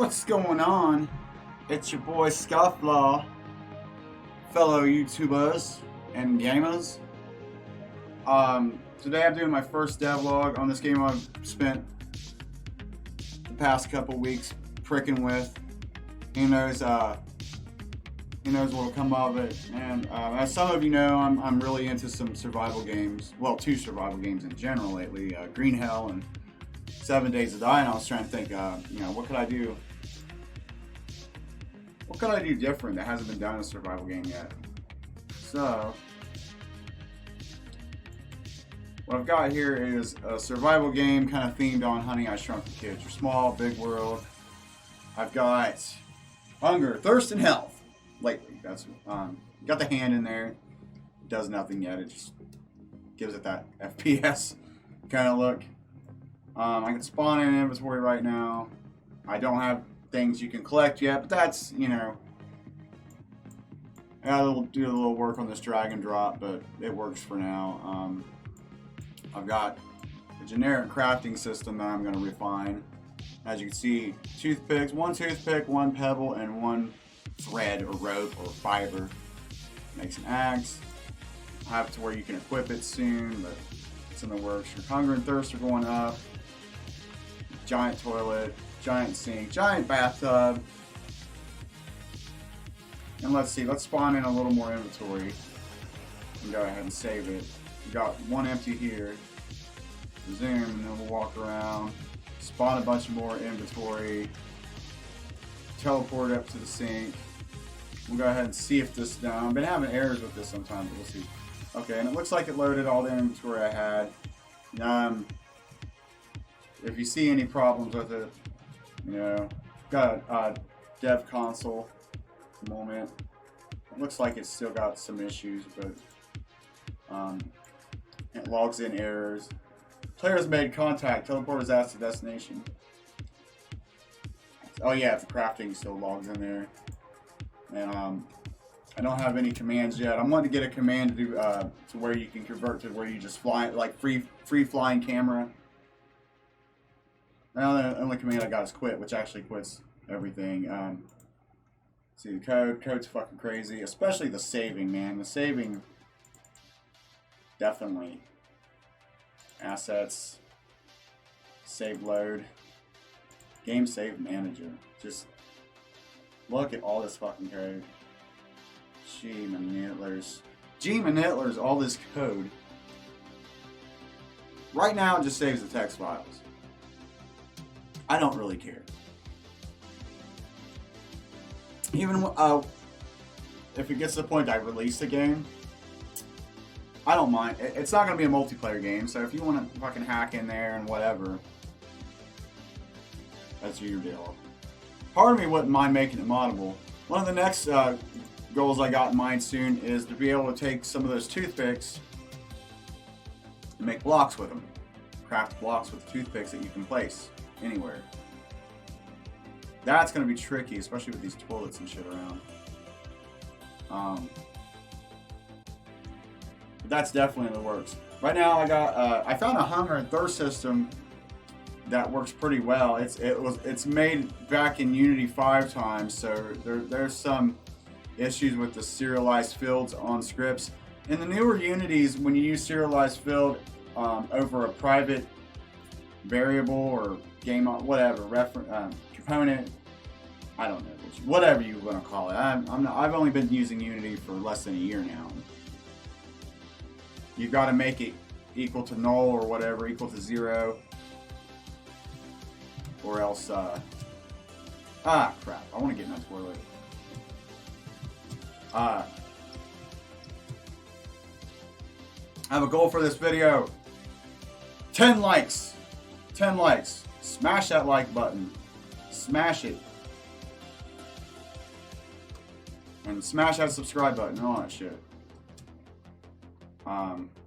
What's going on? It's your boy Scofflaw, fellow YouTubers and gamers. Today I'm doing my first devlog on this game I've spent the past couple weeks pricking with. Who knows what'll come of it. And as some of you know, I'm really into some survival games. Well, two survival games in general lately: Green Hell and 7 Days to Die. And I was trying to think, what could I do? What could I do different that hasn't been done in a survival game yet? So, what I've got here is a survival game kind of themed on Honey, I Shrunk the Kids. You're small, big world. I've got hunger, thirst, and health. Lately, that's got the hand in there. It does nothing yet. It just gives it that FPS kind of look. I can spawn in inventory right now. I don't have things you can collect yet, but that's, I gotta do a little work on this drag and drop, but it works for now. I've got a generic crafting system that I'm going to refine. As you can see, toothpicks, one toothpick, one pebble, and one thread or rope or fiber makes an axe. I have it to where you can equip it soon, but it's in the works. Your hunger and thirst are going up. Giant toilet, giant sink, giant bathtub. And let's see, let's spawn in a little more inventory and go ahead and save it. We got one empty here. Resume, and then we'll walk around, spawn a bunch more inventory, teleport up to the sink. We'll go ahead and see if this now. I've been having errors with this sometimes, but we'll see. Okay, and it looks like it loaded all the inventory I had. If you see any problems with it, got a dev console at the moment. It looks like it's still got some issues, but it logs in errors. Players made contact. Teleport is asked to destination. Oh yeah, the crafting still logs in there. And I don't have any commands yet. I'm wanting to get a command to do to where you can convert to where you just fly, like free flying camera. Now the only command I got is quit, which actually quits everything. See the code. Code's fucking crazy, especially the saving, man. The saving, definitely. Assets, save load, game save manager. Just look at all this fucking code. G-manitlers, all this code. Right now it just saves the text files. I don't really care. Even if it gets to the point I release the game, I don't mind. It's not going to be a multiplayer game, so if you want to fucking hack in there and whatever, that's your deal. Part of me wouldn't mind making it moddable. One of the next goals I got in mind soon is to be able to take some of those toothpicks and make blocks with them. Craft blocks with toothpicks that you can place anywhere. That's going to be tricky, especially with these toilets and shit around. But that's definitely in the works. Right now, I found a hunger and thirst system that works pretty well. It's made back in Unity 5 times, so there's some issues with the serialized fields on scripts. In the newer Unities, when you use serialized field over a private variable or game, whatever component, I don't know, whatever you want to call it. I've only been using Unity for less than a year now. You've got to make it equal to null or whatever, equal to 0, or else. Crap! I want to get in that toilet. I have a goal for this video. 10 likes. 10 likes. Smash that like button. Smash it. And smash that subscribe button and all that shit.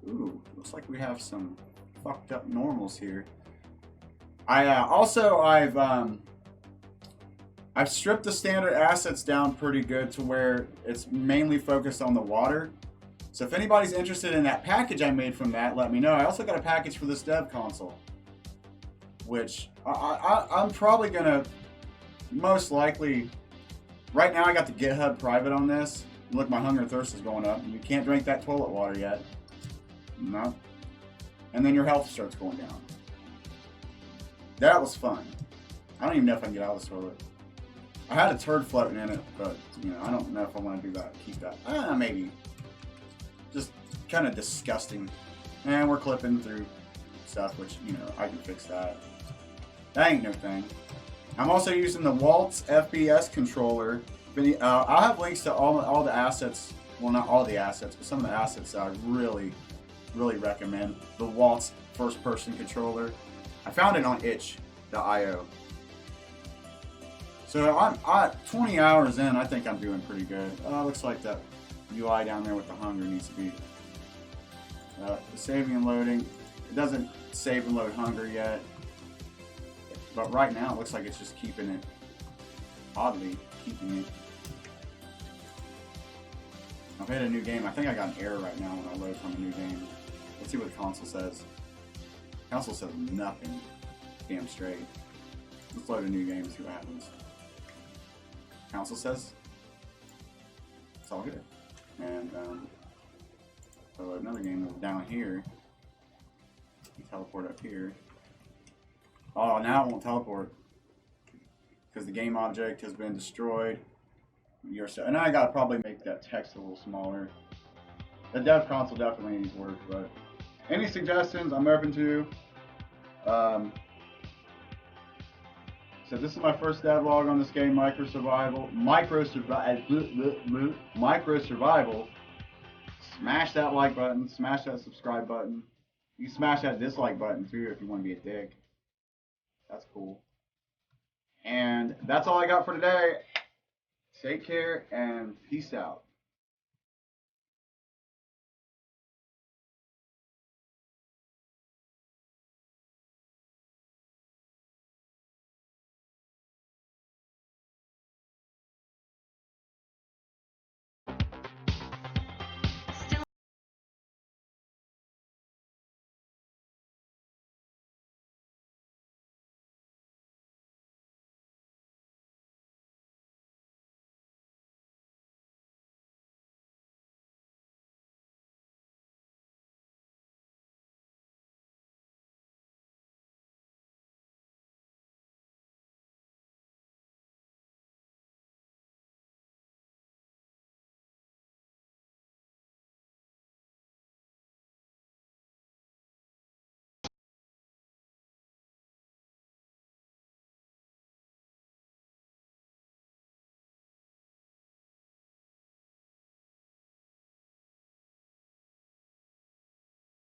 Ooh, looks like we have some fucked up normals here. I've stripped the standard assets down pretty good to where it's mainly focused on the water. So if anybody's interested in that package I made from that, let me know. I also got a package for this dev console, which I'm probably gonna most likely, right now I got the GitHub private on this. Look, my hunger and thirst is going up. You can't drink that toilet water yet. No. And then your health starts going down. That was fun. I don't even know if I can get out of this toilet. I had a turd floating in it, but you know, I don't know if I want to do that. Keep that. Maybe. Just kind of disgusting. And we're clipping through stuff, which, you know, I can fix that. That ain't no thing. I'm also using the Waltz FPS controller. I'll have links to all the assets. Well, not all the assets, but some of the assets that I really recommend. The Waltz first-person controller. I found it on itch.io. So I'm 20 hours in. I think I'm doing pretty good. Looks like that UI down there with the hunger needs to be the saving and loading. It doesn't save and load hunger yet, but right now it looks like it's just keeping it. Oddly, keeping it. I've hit a new game. I think I got an error right now when I load from a new game. Let's see what the console says. The console says nothing. Damn straight. Let's load a new game and see what happens. Console says it's all good. And so load another game down here. You teleport up here. Oh, now it won't teleport because the game object has been destroyed. And I gotta probably make that text a little smaller. The dev console definitely needs work, but any suggestions I'm open to. So this is my first devlog on this game, MicroSurvival. MicroSurvival. Smash that like button, smash that subscribe button. You can smash that dislike button too if you want to be a dick. That's cool. And that's all I got for today. Take care and peace out.